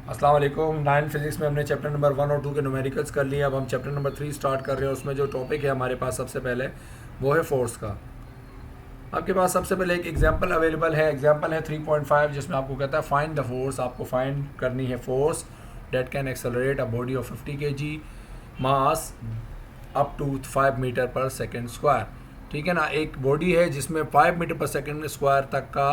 अस्सलाम वालेकुम। 9 फिज़िक्स में हमने चैप्टर नंबर 1 और 2 के न्यूमेरिकल्स कर लिए। अब हम चैप्टर नंबर 3 स्टार्ट कर रहे हैं। उसमें जो टॉपिक है हमारे पास सबसे पहले वो है फोर्स का। आपके पास सबसे पहले एक एग्जांपल अवेलेबल है। एग्जांपल है 3.5 जिसमें आपको कहता है फाइंड द फोर्स। आपको फाइंड करनी है force that can accelerate a body of 50 kg mass up to 5 meter per second square. ठीक है ना। एक बॉडी है जिसमें 5 मीटर पर सेकेंड स्क्वायर तक का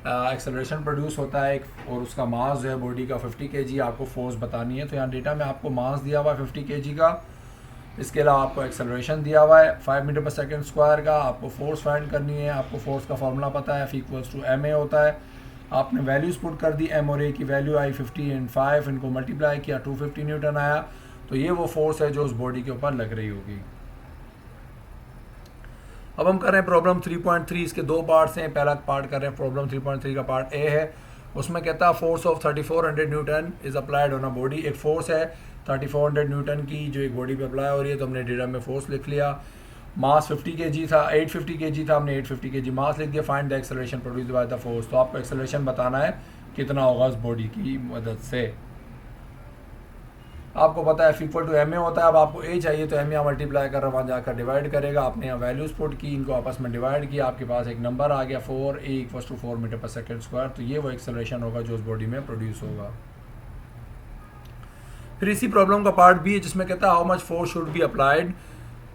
एक्सेलरेशन प्रोड्यूस होता है और उसका मास जो है बॉडी का 50 kg। आपको फोर्स बतानी है। तो यहाँ डेटा में आपको मास दिया हुआ है 50 kg का। इसके अलावा आपको एक्सेलरेशन दिया हुआ है 5 मीटर पर सेकेंड स्क्वायर का। आपको फोर्स फाइंड करनी है। आपको फोर्स का फॉर्मूला पता है, F=ma होता है। आपने वैल्यूज़ पुट कर दी। एम और ए की वैल्यू आई 50 एंड 5, इनको मल्टीप्लाई किया 250 न्यूटन आया। तो ये वो फोर्स है जो उस बॉडी के ऊपर लग रही होगी। अब हम कर रहे हैं प्रॉब्लम 3.3। इसके दो पार्ट्स हैं। पहला पार्ट कर रहे हैं प्रॉब्लम 3.3 का पार्ट ए है। उसमें कहता है force of 3400 Newton is applied on a body. एक फोर्स है 3400 न्यूटन की जो एक बॉडी पे अप्लाई हो रही है। तो हमने डेटा में फोर्स लिख लिया। मास 50 kg था, 850 kg था, हमने 850 kg मास लिख दिया। Find the acceleration produce by the force. तो आपको एक्सेलरेशन बताना है कितना होगा उस बॉडी की मदद से। आपको पता है F=ma होता है। अब आपको ए चाहिए तो एम यहाँ मल्टीप्लाई कर रहा वहाँ जाकर डिवाइड करेगा। आपने यहाँ वैल्यूज पुट की, इनको आपस में डिवाइड किया, आपके पास एक नंबर आ गया 4a=4 metre per second square. तो ये वो एक्सेलरेशन होगा जो उस बॉडी में प्रोड्यूस होगा। फिर इसी प्रॉब्लम का पार्ट बी है जिसमें कहता है how much force should be applied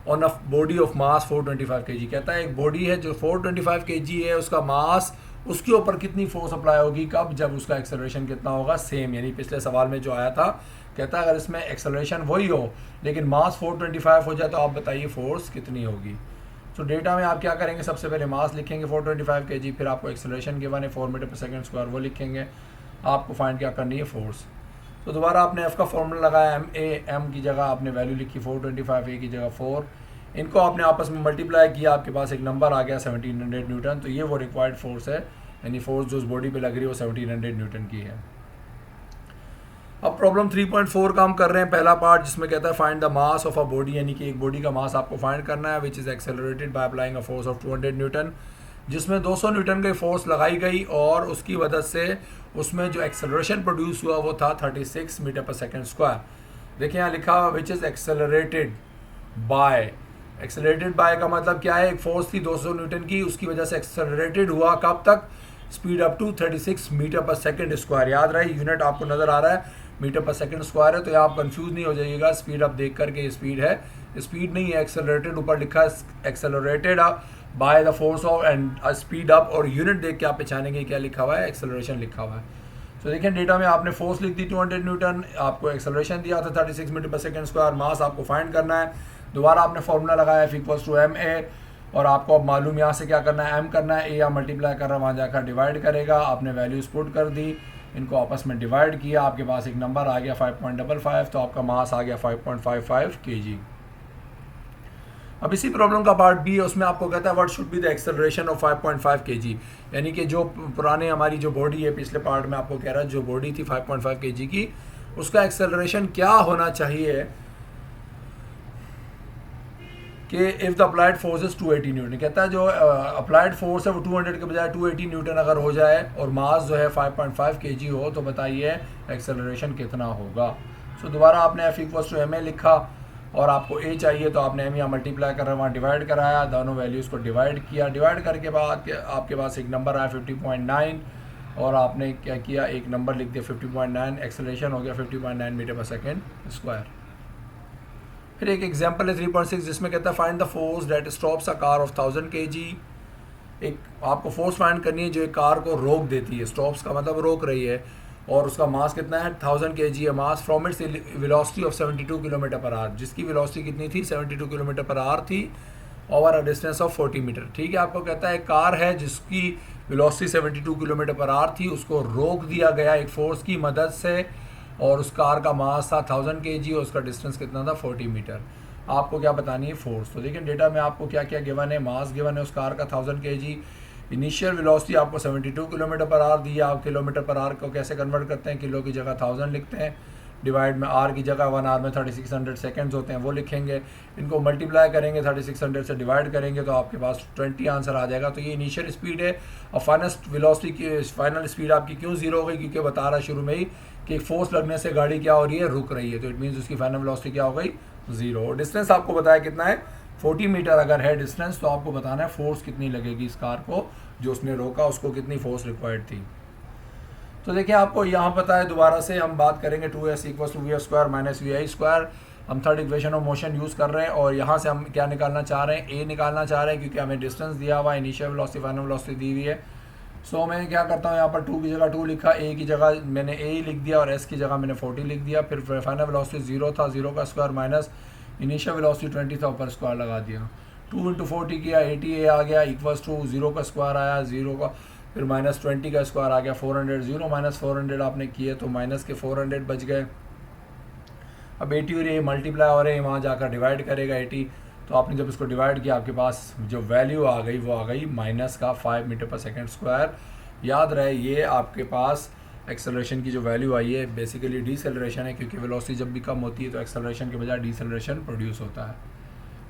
on a body of mass 425 kg। कहता है एक बॉडी है जो 425 kg है, उसका मास, उसके ऊपर कितनी फोर्स अप्लाई होगी, कब, जब उसका एक्सेलरेशन कितना होगा, सेम। यानी पिछले सवाल में जो आया था, कहता है अगर इसमें एक्सेलरेशन वही हो लेकिन मास 425 हो जाए तो आप बताइए फोर्स कितनी होगी। तो डेटा में आप क्या करेंगे, सबसे पहले मास लिखेंगे 425 kg, फिर आपको एक्सेलरेशन गिवन है 4 मीटर पर सेकेंड स्क्वायर, वो लिखेंगे। आपको फाइंड क्या करनी है, फोर्स। तो दोबारा आपने एफ का फॉर्मूला लगाया, एम की जगह आपने वैल्यू लिखी 425, ए की जगह 4। इनको आपने आपस में मल्टीप्लाई किया, आपके पास एक नंबर आ गया 1700 न्यूटन। तो ये वो रिक्वायर्ड फोर्स है, यानी फोर्स जो उस बॉडी पे लग रही है वो 1700 न्यूटन की है। अब प्रॉब्लम 3.4 का हम कर रहे हैं पहला पार्ट जिसमें कहता है find the mass of a body. यानी कि एक बॉडी का मास आपको फाइंड करना है विच is accelerated by applying a force of 200 Newton, जिसमें 200 न्यूटन की फोर्स लगाई गई और उसकी वजह से उसमें जो एक्सेलरेशन प्रोड्यूस हुआ वो था 36 मीटर पर सेकेंड स्क्वायर। देखिए यहाँ लिखा हुआ which is accelerated by. Accelerated by का मतलब क्या है, एक फोर्स थी 200 न्यूटन की, उसकी वजह से एक्सेलरेटेड हुआ कब तक, speed up to 36 metre per second square. याद रहे यूनिट आपको नज़र आ रहा है मीटर पर सेकेंड स्क्वायर है, तो यहाँ आप कंफ्यूज नहीं हो जाइएगा। स्पीड अप देख करके ये स्पीड है, स्पीड नहीं है, एक्सेलरेटेड ऊपर लिखा है, accelerated by the force of and speed up, और यूनिट देख के आप पहचानेंगे क्या लिखा हुआ है, एक्सेलरेशन लिखा हुआ है। तो देखिए डेटा में आपने फोर्स लिख दी 200 न्यूटन, आपको एक्सेलरेशन दिया था 36 मीटर पर सेकेंड स्क्वायर, मास आपको फाइंड करना है। दोबारा आपने फॉर्मूला लगाया F=ma, और आपको अब मालूम यहाँ से क्या करना है, एम करना है, ए या मल्टीप्लाई कर रहा है वहाँ जाकर डिवाइड करेगा। आपने वैल्यूज पुट कर दी, इनको आपस में डिवाइड किया, आपके पास एक नंबर आ गया 5.55। तो आपका मास आ गया 5.55 kg। अब इसी प्रॉब्लम का पार्ट बी है, उसमें आपको कहता है what should be the acceleration of 5.5 kg। यानी कि जो पुराने हमारी जो बॉडी है, पिछले पार्ट में आपको कह रहा है जो बॉडी थी 5.5 kg की, उसका एक्सेलरेशन क्या होना चाहिए कि if the applied force is 280 Newton. कहता है जो अप्लाइड फोर्स है वो 200 के बजाय 280 न्यूटन अगर हो जाए और मास जो है 5.5 kg हो, तो बताइए एक्सेलरेशन कितना होगा। सो दोबारा आपने F=ma लिखा और आपको ए चाहिए तो आपने एम यहाँ मल्टीप्लाई कर रहा है वहाँ डिवाइड कराया, दोनों वैल्यूज़ को डिवाइड किया। डिवाइड करके बाद आपके पास एक नंबर आया 50.9, और आपने क्या किया, एक नंबर लिख दिया 50.9, एक्सेलरेशन हो गया 50.9 मीटर पर सेकेंड स्क्वायर। फिर एक एग्जांपल है 3.6 जिसमें कहता है find the force that stops a car of 1000 kg। एक आपको फोर्स फाइंड करनी है जो एक कार को रोक देती है, स्टॉप्स का मतलब रोक रही है, और उसका मास कितना है 1000 kg है mass, from its velocity of 72 kilometre per hour. जिसकी वेलोसिटी कितनी थी, 72 किलोमीटर पर आवर थी, over a distance of 40 metre. ठीक है, आपको कहता है कार है जिसकी वेलोसिटी 72 किलोमीटर पर आवर थी, उसको रोक दिया गया एक फोर्स की मदद से, और उस कार का मास था 1000 kg और उसका डिस्टेंस कितना था 40 मीटर। आपको क्या बतानी है, फोर्स। तो देखिए डेटा में आपको क्या क्या गिवन है, मास गिवन है उस कार का 1000 kg, इनिशियल वेलोसिटी आपको 72 किलोमीटर पर आवर दी है। आप किलोमीटर पर आवर को कैसे कन्वर्ट करते हैं, किलो की जगह 1000 लिखते हैं। डिवाइड में आर की जगह 1 आवर में 3600 सेकेंड्स होते हैं वो लिखेंगे, इनको मल्टीप्लाई करेंगे 3600 से डिवाइड करेंगे तो आपके पास 20 आंसर आ जाएगा। तो ये इनिशियल स्पीड है। और फाइनल स्पीड आपकी क्यों जीरो हो गई, क्योंकि बता रहा शुरू में ही कि फोर्स लगने से गाड़ी क्या हो रही है, रुक रही है, तो इट मीन्स उसकी फाइनल वेलोसिटी क्या हो गई, जीरो। डिस्टेंस आपको बताया कितना है, 40 मीटर अगर है डिस्टेंस, तो आपको बताना है फोर्स कितनी लगेगी इस कार को, जो उसने रोका उसको कितनी फोर्स रिक्वायर्ड थी। तो देखिए आपको यहाँ पता है, दोबारा से हम बात करेंगे 2s = v² - vi²। हम third equation of motion use कर रहे हैं और यहाँ से हम क्या निकालना चाह रहे हैं, a निकालना चाह रहे हैं, क्योंकि हमें डिस्टेंस दिया हुआ है, इनिशियल वेलोसिटी फाइनल वेलोसिटी दी हुई है। सो मैं क्या करता हूँ, यहाँ पर 2 की जगह 2 लिखा, a की जगह मैंने a ही लिख दिया और s की जगह मैंने 40 लिख दिया। फिर फाइनल वेलोसिटी 0 था, 0 का स्क्वायर माइनस इनिशियल वेलोसिटी 20 था, ऊपर स्क्वायर लगा दिया। 2 × 40 किया, 80a आ गया, = 0 का स्क्वायर आया, 0 का, फिर -20 का स्क्वायर आ गया 400, 0 - 400 आपने किए तो माइनस के 400 बच गए। अब 80 और ये मल्टीप्लाई हो रहे हैं, वहाँ जाकर डिवाइड करेगा 80, तो आपने जब इसको डिवाइड किया आपके पास जो वैल्यू आ गई वो आ गई -5 मीटर/सेकंड²। याद रहे ये आपके पास एक्सेलरेशन की जो वैल्यू आई है बेसिकली डिसेलरेशन है, क्योंकि वेलोसिटी जब भी कम होती है तो एक्सेलरेशन के बजाय डिसेलरेशन प्रोड्यूस होता है।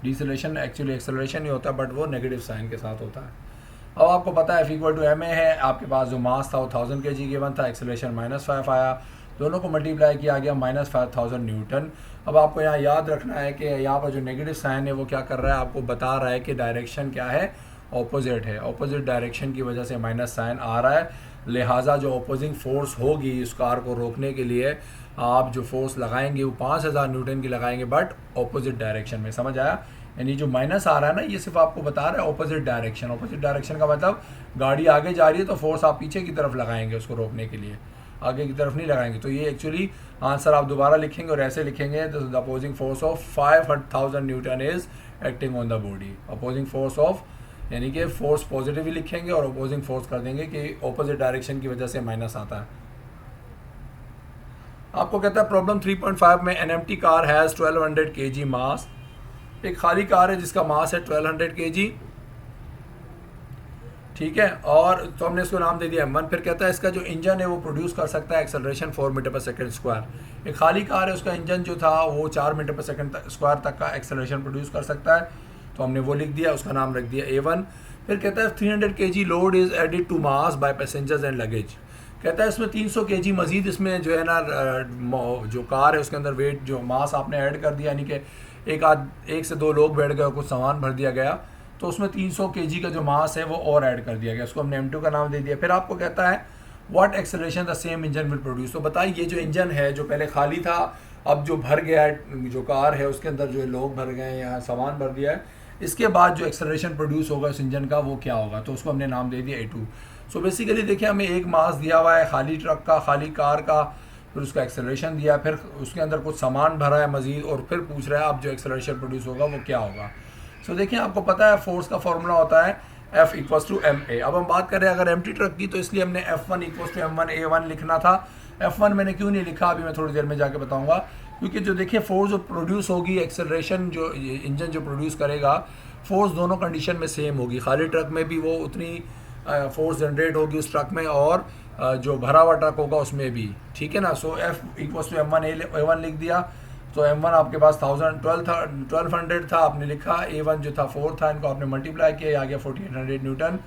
डिसेलरेशन एक्चुअली एक्सेलरेशन ही होता है, बट वो नेगेटिव साइन के साथ होता है। अब आपको पता है F = ma है, आपके पास जो मास था वो 1000 kg गिवन था, एक्सेलरेशन -5 आया, दोनों को मल्टीप्लाई किया गया -5000 न्यूटन। अब आपको यहाँ याद रखना है कि यहाँ पर जो नेगेटिव साइन है वो क्या कर रहा है, आपको बता रहा है कि डायरेक्शन क्या है, ऑपोजिट है, ऑपोजिट डायरेक्शन की वजह से माइनस साइन आ रहा है। लिहाजा जो अपोजिंग फोर्स होगी इस कार को रोकने के लिए, आप जो फोर्स लगाएंगे वो 5000 न्यूटन की लगाएंगे, बट ऑपोजिट डायरेक्शन में। समझ आया? यानी जो माइनस आ रहा है ना, ये सिर्फ आपको बता रहा है ऑपोजिट डायरेक्शन। ऑपोजिट डायरेक्शन का मतलब गाड़ी आगे जा रही है तो फोर्स आप पीछे की तरफ लगाएंगे उसको रोकने के लिए, आगे की तरफ नहीं लगाएंगे। तो ये एक्चुअली आंसर आप दोबारा लिखेंगे और ऐसे लिखेंगे, the opposing force of 5000 Newton is acting on the body. Opposing force of यानी कि फोर्स पॉजिटिव लिखेंगे और अपोजिंग फोर्स कर देंगे कि ऑपोजिट डायरेक्शन की वजह से माइनस आता है। आपको कहता है प्रॉब्लम 3.5 में an empty car has 1200 kg मास। एक खाली कार है जिसका मास है 1200 kg, ठीक है, और तो हमने इसको नाम दे दिया m1। फिर कहता है इसका जो इंजन है वो प्रोड्यूस कर सकता है एक्सेलरेशन 4 मीटर/सेकंड²। एक खाली कार है, उसका इंजन जो था वो 4 मीटर/सेकंड² तक का एक्सेलरेशन प्रोड्यूस कर सकता है, तो हमने वो लिख दिया, उसका नाम रख दिया A1। फिर कहता है 300 kg load is added to mass by passengers and luggage. कहता है इसमें 300 kg मजीद इसमें जो है ना जो कार है उसके अंदर वेट जो मास आपने ऐड कर दिया, यानी कि एक से दो लोग बैठ गए, कुछ सामान भर दिया गया, तो उसमें 300 kg का जो मास है वो और ऐड कर दिया गया, उसको हमने M2 का नाम दे दिया। फिर आपको कहता है what acceleration the same engine will produce. तो बताइए ये जो इंजन है जो पहले खाली था, अब जो भर गया है, जो कार है उसके अंदर जो लोग भर गए हैं या सामान भर दिया है, इसके बाद जो एक्सेलरेशन प्रोड्यूस होगा उस इंजन का वो क्या होगा, तो उसको हमने नाम दे दिया A2। सो बेसिकली देखिए हमें एक मास दिया हुआ है खाली ट्रक का, खाली कार का, फिर उसका एक्सेलरेशन दिया, फिर उसके अंदर कुछ सामान भरा है मजीद, और फिर पूछ रहा है अब जो एक्सेलरेशन प्रोड्यूस होगा वो क्या होगा। सो देखिए आपको पता है फोर्स का फॉर्मूला होता है F = ma। अब हम बात कर रहे हैं अगर एम्प्टी ट्रक की, तो इसलिए हमने F1 = m1a1 लिखना था। F1 मैंने क्यों नहीं लिखा अभी मैं थोड़ी देर में जाके बताऊंगा, क्योंकि जो देखिए फोर्स जो प्रोड्यूस होगी, एक्सेलरेशन जो इंजन जो प्रोड्यूस करेगा, फोर्स दोनों कंडीशन में सेम होगी। खाली ट्रक में भी वो उतनी फोर्स जनरेट होगी उस ट्रक में, और जो भरा हुआ ट्रक होगा उसमें भी, ठीक है ना। सो F = m1a1 लिख दिया, तो m1 आपके पास 1200 था, आपने लिखा, A1 जो था 4 था, इनको आपने मल्टीप्लाई किया, आ गया 4800 न्यूटन।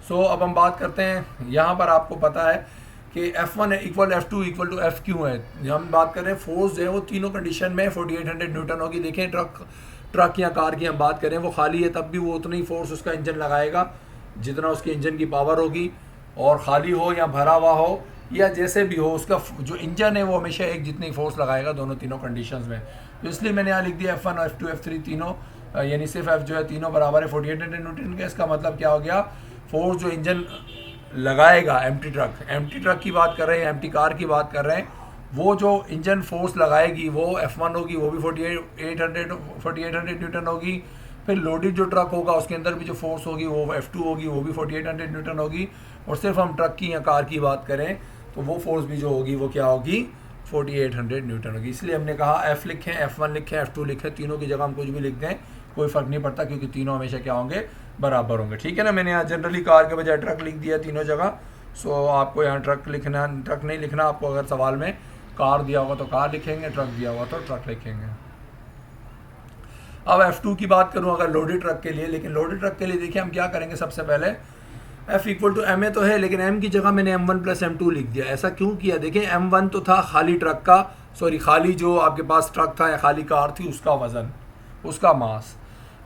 सो अब हम बात करते हैं, यहाँ पर आपको पता है कि F1 = F2 = F क्यों है। हम बात कर रहे हैं फोर्स जो है वो तीनों कंडीशन में 4800 न्यूटन होगी। देखें ट्रक या कार की हम बात करें, वो खाली है तब भी वो उतना ही फोर्स उसका इंजन लगाएगा जितना उसके इंजन की पावर होगी, और खाली हो या भरा हुआ हो या जैसे भी हो, उसका जो इंजन है वो हमेशा एक जितनी फोर्स लगाएगा तीनों कंडीशंस में। तो इसलिए मैंने यहाँ लिख दिया F1 F2 F3 तीनों, यानी सिर्फ F जो है तीनों बराबर है 4800 न्यूटन का। इसका मतलब क्या हो गया, फोर्स जो इंजन लगाएगा एम्प्टी ट्रक की बात कर रहे हैं, एम्प्टी कार की बात कर रहे हैं, वो जो इंजन फोर्स लगाएगी वो F1 होगी, वो भी 4800 न्यूटन होगी। फिर लोडेड जो ट्रक होगा उसके अंदर भी जो फोर्स होगी वो F2 होगी, वो भी 4800 न्यूटन होगी। और सिर्फ हम ट्रक की या कार की बात करें तो वो फोर्स भी जो होगी वो क्या होगी, 4800 न्यूटन होगी। इसलिए हमने कहा F लिखें, F1 लिखें, F2 लिखें, तीनों की जगह हम कुछ भी लिख दें कोई फ़र्क नहीं पड़ता, क्योंकि तीनों हमेशा क्या होंगे, बराबर होंगे, ठीक है ना। मैंने यहाँ जनरली कार के बजाय ट्रक लिख दिया तीनों जगह। सो आपको यहाँ ट्रक नहीं लिखना, आपको अगर सवाल में कार दिया होगा तो कार लिखेंगे, ट्रक दिया होगा तो ट्रक लिखेंगे। अब F2 की बात करूं अगर लोडेड ट्रक के लिए, लेकिन लोडेड ट्रक के लिए देखिए हम क्या करेंगे, सबसे पहले F equal to m a तो है, लेकिन M की जगह मैंने M1 प्लस M2 लिख दिया। ऐसा क्यों किया, देखिए M1 तो था खाली ट्रक का, सॉरी खाली जो आपके पास ट्रक था या खाली कार थी उसका वज़न, उसका मास।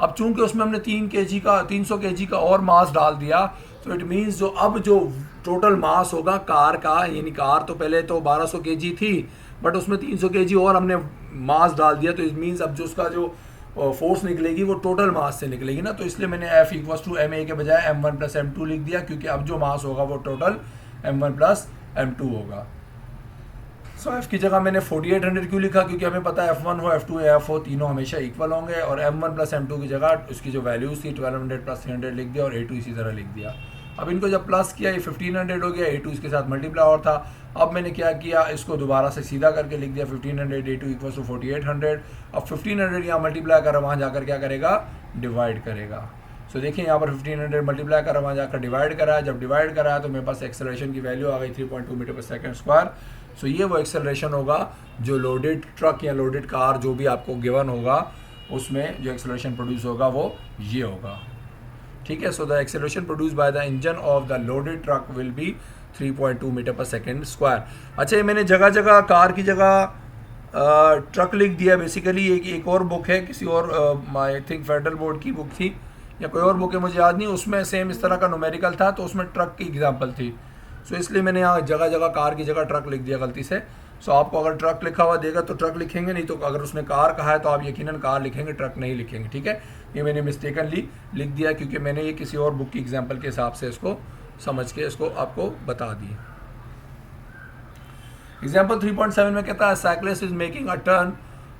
अब चूंकि उसमें हमने 300 kg का और मास डाल दिया, तो इट मीन्स जो टोटल मास होगा कार का, यानी कार तो पहले तो 1200 kg थी, बट उसमें 300 kg और हमने मास डाल दिया, तो इट मीन्स अब जो उसका जो फोर्स निकलेगी वो टोटल मास से निकलेगी ना, तो इसलिए मैंने F equals to m a के बजाय M1 प्लस M2 लिख दिया, क्योंकि अब जो मास होगा वो टोटल M1 प्लस M2 होगा। सो F की जगह मैंने 4800 क्यों लिखा, क्योंकि हमें पता है F1 हो F2 या F हो तीनों हमेशा इक्वल होंगे, और M1 प्लस M2 की जगह उसकी जो वैल्यूज थी 1200 प्लस 300 लिख दिया, और A2 इसी तरह लिख दिया। अब इनको जब प्लस किया ये 1500 हो गया, A2 इसके साथ मल्टीप्लाई और था। अब मैंने क्या किया, इसको दोबारा से सीधा करके लिख दिया 1500 A2 इक्वल टू 4800। अब 1500 यहाँ मल्टीप्लाई कर वहाँ जाकर क्या करेगा, डिवाइड करेगा। सो देखिए यहाँ पर 1500 मल्टीप्लाई करा, वहाँ जाकर डिवाइड करा है, जब डिवाइड करा है तो मेरे पास एक्सेलरेशन की वैल्यू आ गई 3.2 मीटर पर सेकंड स्क्वायर। सो ये वो एक्सेलरेशन होगा जो लोडेड ट्रक या लोडेड कार जो भी आपको गिवन होगा उसमें जो एक्सेलरेशन प्रोड्यूस होगा वो ये होगा, ठीक है। So the acceleration produce by the engine of the loaded truck will be 3.2 meter per second square. अच्छा, ये मैंने जगह जगह कार की जगह ट्रक लिख दिया। बेसिकली एक और बुक है, किसी और आई थिंक फेडरल बोर्ड की बुक थी या कोई और बुक है मुझे याद नहीं, उसमें सेम इस तरह का न्यूमेरिकल था, तो उसमें ट्रक की एग्जांपल थी। सो इसलिए मैंने यहाँ जगह जगह कार की जगह ट्रक लिख दिया गलती से। सो आपको अगर ट्रक लिखा हुआ देगा तो ट्रक लिखेंगे, नहीं तो अगर उसने कार कहा है तो आप यकीनन कार लिखेंगे, ट्रक नहीं लिखेंगे, ठीक है। ये मैंने मिस्टेकनली लिख दिया क्योंकि मैंने ये किसी और बुक की एग्जांपल के हिसाब से इसको समझ के इसको आपको बता दी। एग्जाम्पल 3.7 में कहता है cyclist is making a turn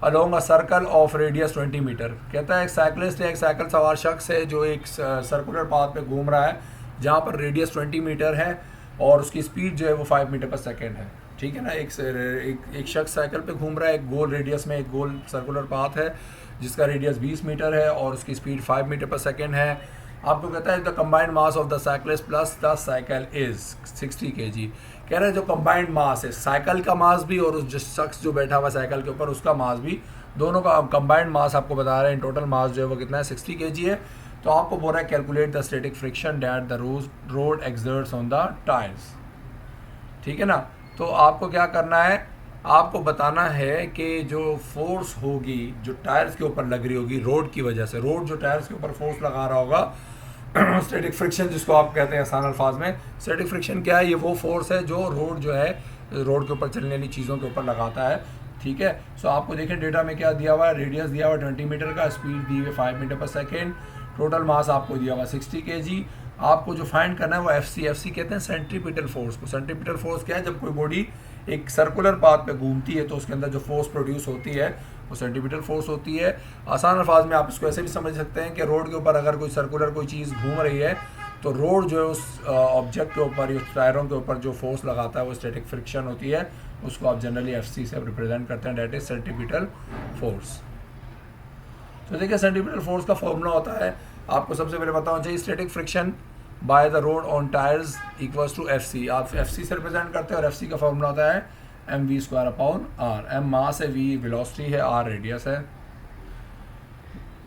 along a circle of radius 20 meter. कहता है एक साइक्लिस्ट है, एक साइकिल सवार शख्स है जो एक सर्कुलर पाथ पे घूम रहा है जहाँ पर रेडियस 20 मीटर है और उसकी स्पीड जो है वो 5 मीटर पर सेकेंड है, ठीक है ना। एक शख्स साइकिल पे घूम रहा है, एक गोल रेडियस में एक गोल सर्कुलर पाथ है जिसका रेडियस 20 मीटर है और उसकी स्पीड 5 मीटर पर सेकेंड है। आपको कहता है the combined mass of the cyclist plus the cycle is 60 kg। कह रहे हैं जो कंबाइंड मास है, साइकिल का मास भी और उस शख्स जो बैठा हुआ साइकिल के ऊपर उसका मास भी, दोनों का कंबाइंड मास आपको बता रहे हैं, टोटल मास जो है वो कितना है 60 kg है। तो आपको बोल रहा है calculate the static friction that the road exerts on the tyres, ठीक है ना। तो आपको क्या करना है, आपको बताना है कि जो फोर्स होगी जो टायर्स के ऊपर लग रही होगी रोड की वजह से, रोड जो टायर्स के ऊपर फोर्स लगा रहा होगा स्टैटिक फ्रिक्शन जिसको आप कहते हैं आसान अल्फाज में, स्टैटिक फ्रिक्शन क्या है, ये वो फोर्स है जो रोड जो है रोड के ऊपर चलने वाली चीज़ों के ऊपर लगाता है, ठीक है। सो आपको देखें डेटा में क्या दिया हुआ है, रेडियस दिया हुआ है 20 मीटर का, स्पीड दी हुई है 5 meter per second, total mass आपको दिया हुआ 60 kg। आपको जो फाइंड करना है वो एफसी कहते हैं सेंट्रीपिटल फोर्स को। सेंट्रीपिटल फोर्स क्या है, जब कोई बॉडी एक सर्कुलर पाथ पे घूमती है तो उसके अंदर जो फोर्स प्रोड्यूस होती है वो सेंट्रीपिटल फोर्स होती है। आसान अल्फाज में आप इसको ऐसे भी समझ सकते हैं कि रोड के ऊपर अगर कोई सर्कुलर कोई चीज़ घूम रही है तो रोड जो है उस ऑब्जेक्ट के ऊपर, उस टायरों के ऊपर जो फोर्स लगाता है वो स्टैटिक फ्रिक्शन होती है, उसको आप जनरली एफसी से रिप्रेजेंट करते हैं, डेट इज सेंट्रीपिटल फोर्स। तो देखिए सेंट्रीपिटल फोर्स का फॉर्मूला होता है, आपको सबसे पहले बताना चाहिए static friction by the road on tyres equals to f c. आप एफसी से रिप्रेजेंट करते हैं और एफसी का फॉर्मूला होता है mv² अपॉन आर। m मास है, v वेलोसिटी है, r रेडियस है,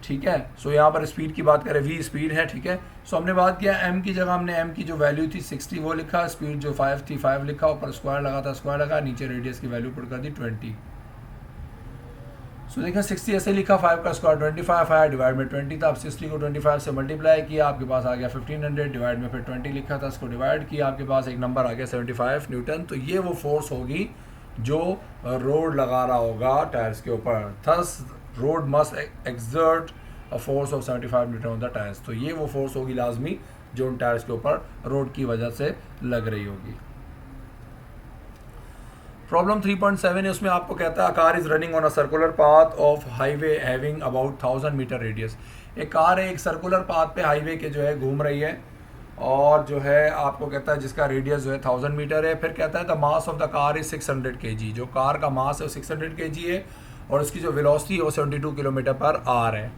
ठीक है। सो यहाँ पर स्पीड की बात करें, v स्पीड है, ठीक है। सो हमने बात किया m की जगह हमने m की जो वैल्यू थी 60 वो लिखा, स्पीड जो 5 थी 5 लिखा, ऊपर स्क्वायर लगा था स्क्वायर लगा, नीचे रेडियस की वैल्यू पुट कर दी 20। सो देखा 60 ऐसे लिखा, 5 का स्क्वायर 25 आया, डिवाइड में 20 था। अब 60 को 25 से मल्टीप्लाई किया, आपके पास आ गया 1500, डिवाइड में फिर 20 लिखा था, उसको डिवाइड किया, आपके पास एक नंबर आ गया 75 न्यूटन। तो ये वो फोर्स होगी जो रोड लगा रहा होगा टायर्स के ऊपर। Thus road must exert a force of 75 Newton on the tyres. तो ये वो फोर्स होगी लाजमी जो उन टायर्स के ऊपर रोड की वजह से लग रही होगी। प्रॉब्लम 3.7 है, उसमें आपको कहता है car is running on a circular path of highway having about 1000 meter radius. एक कार है एक सर्कुलर पाथ पे हाईवे के जो है घूम रही है और जो है आपको कहता है जिसका रेडियस जो है 1000 मीटर है। फिर कहता है the mass of the car is 600 kg। जो कार का मास है वो 600 kg है और उसकी जो वेलोसिटी है वो 72 किलोमीटर पर आवर है,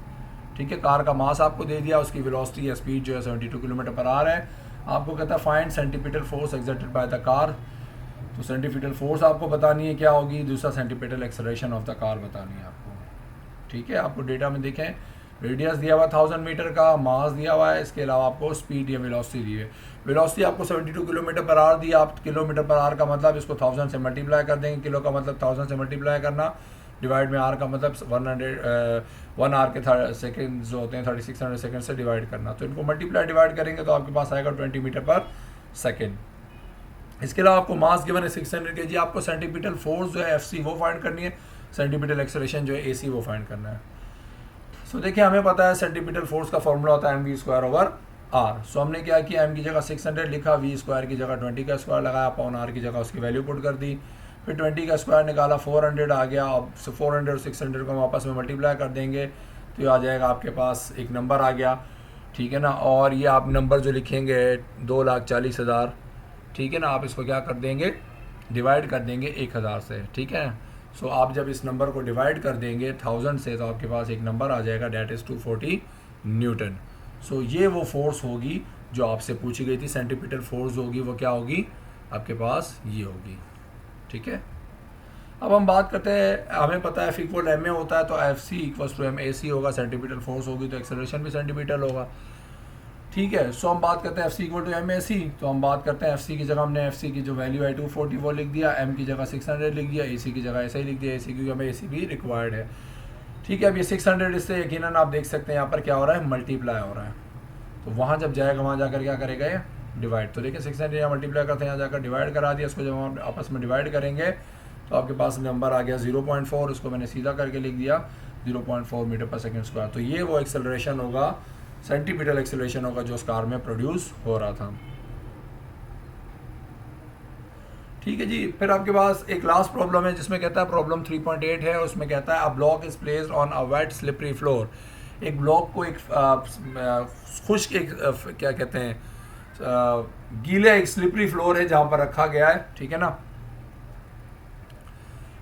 ठीक है। कार का मास आपको दे दिया, उसकी वेलोसिटी या स्पीड जो है 72 किलोमीटर पर आवर है। आपको कहता है find centripetal force exerted by the car तो सेंटीपिटल फोर्स आपको बतानी है क्या होगी, दूसरा centripetal acceleration of the car बतानी है आपको। ठीक है, आपको डेटा में देखें रेडियस दिया हुआ 1000 मीटर का, मास दिया हुआ है, इसके अलावा आपको स्पीड या वेलोसिटी दी है। वेलोसिटी आपको 72 किलोमीटर पर आवर दी। आप किलोमीटर पर आवर का मतलब इसको 1000 से मल्टीप्लाई कर देंगे, किलो का मतलब 1000 से मल्टीप्लाई करना, डिवाइड में आर का मतलब 1 आवर के सेकेंड जो होते हैं 3600 सेकेंड से डिवाइड करना। तो इनको मल्टीप्लाई डिवाइड करेंगे तो आपके पास आएगा 20 मीटर पर सेकेंड। इसके अलावा आपको मास गिवन है 600 kg। आपको सेंटीपिटल फोर्स जो है FC वो फाइंड करनी है, सेंटीपिटल एक्सेलरेशन जो है AC वो फाइंड करना है। सो देखिए हमें पता है सेंटीपिटल फोर्स का फॉर्मूला होता है mv²/r। सो हमने क्या किया, m की जगह 600 लिखा, v² की जगह 20 का स्क्वायर लगाया, अपॉन r की जगह उसकी वैल्यू पुट कर दी, फिर 20 का स्क्वायर निकाला, 400 आ गया। अब 400 और 600 को हम आपस में मल्टीप्लाई कर देंगे तो ये आ जाएगा आपके पास एक नंबर आ गया। ठीक है ना, और ये आप नंबर जो लिखेंगे 2,40,000। ठीक है ना, आप इसको क्या कर देंगे, डिवाइड कर देंगे 1000 से। ठीक है, सो आप जब इस नंबर को डिवाइड कर देंगे 1000 से तो आपके पास एक नंबर आ जाएगा, डेट इज़ 240 न्यूटन। सो ये वो फोर्स होगी जो आपसे पूछी गई थी, सेंटीपिटल फोर्स होगी वो क्या होगी आपके पास, ये होगी। ठीक है, अब हम बात करते हैं, हमें पता है F = ma होता है तो FC = mac होगा, सेंटीपिटल फोर्स होगी तो एक्सेलरेशन भी सेंटीपिटल होगा। ठीक है, सो हम बात करते हैं FC = mac। तो हम बात करते हैं FC की जगह हमने FC की जो वैल्यू है 240 वो लिख दिया, M की जगह 600 लिख दिया, AC की जगह ऐसे ही लिख दिया, AC क्योंकि हमें AC भी रिक्वायर्ड है। ठीक है, अब ये 600 इससे यकीनन आप देख सकते हैं यहाँ पर क्या हो रहा है, मल्टीप्लाई हो रहा है। तो वहाँ जब जाएगा वहाँ जाकर क्या करेगा ये डिवाइड। तो देखिए 600 यहाँ मल्टीप्लाई करते हैं, यहाँ जाकर डिवाइड करा दिया, इसको जब हम आपस में डिवाइड करेंगे तो आपके पास नंबर आ गया 0.4। उसको मैंने सीधा करके लिख दिया 0.4 मीटर पर सेकेंड स्क्वायर। तो ये वो एक्सेलरेशन होगा, सेंटीपिटल एक्सेलरेशन होगा जो उस कार में प्रोड्यूस हो रहा था। ठीक है जी, फिर आपके पास एक लास्ट प्रॉब्लम है जिसमें कहता है प्रॉब्लम 3.8 है, उसमें कहता है a block is placed on a wet slippery floor. एक ब्लॉक को एक खुश्क क्या कहते हैं गीले एक स्लिपरी फ्लोर है जहाँ पर रखा गया है। ठीक है ना,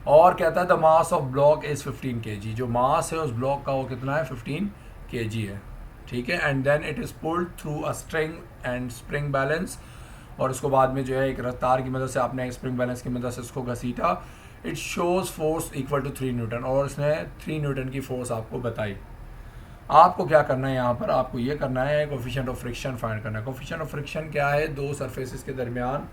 और कहता है the mass of block is 15 kg। जो मास है उस ब्लॉक का वो कितना है, 15 kg है। ठीक है, and then it is pulled through a string and spring balance. और उसको बाद में जो है एक रफ्तार की मदद से आपने स्प्रिंग बैलेंस की मदद से उसको घसीटा। It shows force equal to 3 newton, और उसने 3 न्यूटन की फोर्स आपको बताई। आपको क्या करना है यहाँ पर, आपको ये करना है कोफिशिएंट ऑफ फ्रिक्शन फाइंड करना है। कोफिशिएंट ऑफ फ्रिक्शन क्या है, दो सरफेसेस के दरमियान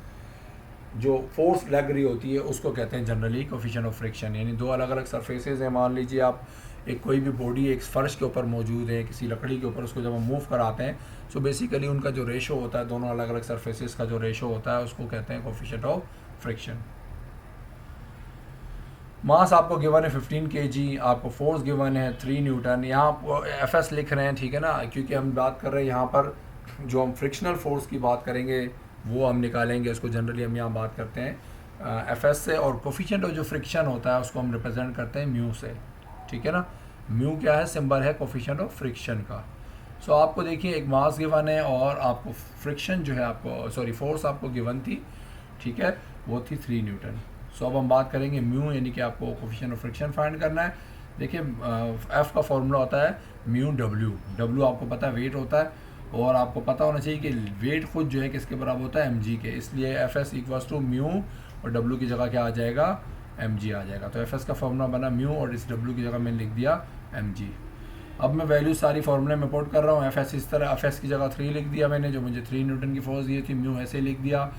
जो फोर्स लग रही होती है उसको कहते हैं जनरली कोफिशिएंट ऑफ फ्रिक्शन। यानी दो अलग अलग सरफेसेस हैं, मान लीजिए आप एक कोई भी बॉडी एक फर्श के ऊपर मौजूद है, किसी लकड़ी के ऊपर, उसको जब हम मूव कराते हैं सो बेसिकली उनका जो रेशो होता है, दोनों अलग अलग सरफेसेस का जो रेशो होता है उसको कहते हैं कोफिशिएंट ऑफ फ्रिक्शन। मास आपको गिवन है 15 kg, आपको फोर्स गिवन है 3 न्यूटन। यहाँ आप FS लिख रहे हैं, ठीक है ना, क्योंकि हम बात कर रहे हैं यहाँ पर जो हम फ्रिक्शनल फोर्स की बात करेंगे वो हम निकालेंगे, उसको जनरली हम यहाँ बात करते हैं FS से। और कोफिशिएंट ऑफ जो फ्रिक्शन होता है उसको हम रिप्रेजेंट करते हैं म्यू से। ठीक है ना, म्यू क्या है, सिंबल है कोफिशिएंट ऑफ फ्रिक्शन का। सो आपको देखिए एक मास गिवन है और आपको फ्रिक्शन जो है आपको फोर्स आपको गिवन थी। ठीक है, वो थी 3 न्यूटन। सो अब हम बात करेंगे म्यू, यानी कि आपको कोफिशिएंट ऑफ फ्रिक्शन फाइंड करना है। देखिए F का फॉर्मूला होता है म्यू W। W आपको पता है वेट होता है, और आपको पता होना चाहिए कि वेट खुद जो है किसके बराबर होता है, mg के। इसलिए FS = म्यू और W की जगह क्या आ जाएगा, mg आ जाएगा। तो FS का फॉर्मूला बना म्यू और इस W की जगह मैंने लिख दिया mg। अब मैं वैल्यू सारी फॉर्मूले में पुट कर रहा हूँ। FS इस तरह, FS की जगह 3 लिख दिया मैंने, जो मुझे 3 न्यूटन की फोर्स दी थी, म्यू ऐसे लिख दिया,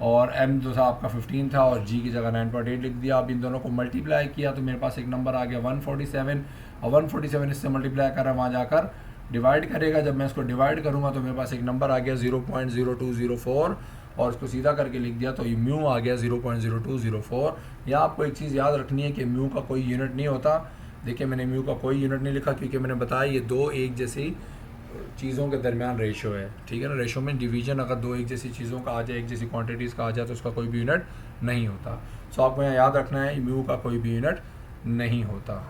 और m जो था आपका 15 था और g की जगह 9.8 लिख दिया। अब इन दोनों को मल्टीप्लाई किया तो मेरे पास एक नंबर आ गया 147, और 147 इससे मल्टीप्लाई कर रहा है, वहाँ जाकर डिवाइड करेगा। जब मैं इसको डिवाइड करूँगा तो मेरे पास एक नंबर आ गया 0.0204, और इसको सीधा करके लिख दिया तो ये म्यू आ गया 0.0204। या आपको एक चीज़ याद रखनी है कि म्यू का कोई यूनिट नहीं होता। देखिए मैंने म्यू का कोई यूनिट नहीं लिखा क्योंकि मैंने बताया ये दो एक जैसी चीज़ों के दरमियान रेशो है। ठीक है ना, रेशो में डिवीजन अगर दो एक जैसी चीज़ों का आ जाए, एक जैसी क्वांटिटीज़ का आ जाए तो उसका कोई भी यूनिट नहीं होता। सो आपको यहाँ याद रखना है म्यू का कोई भी यूनिट नहीं होता।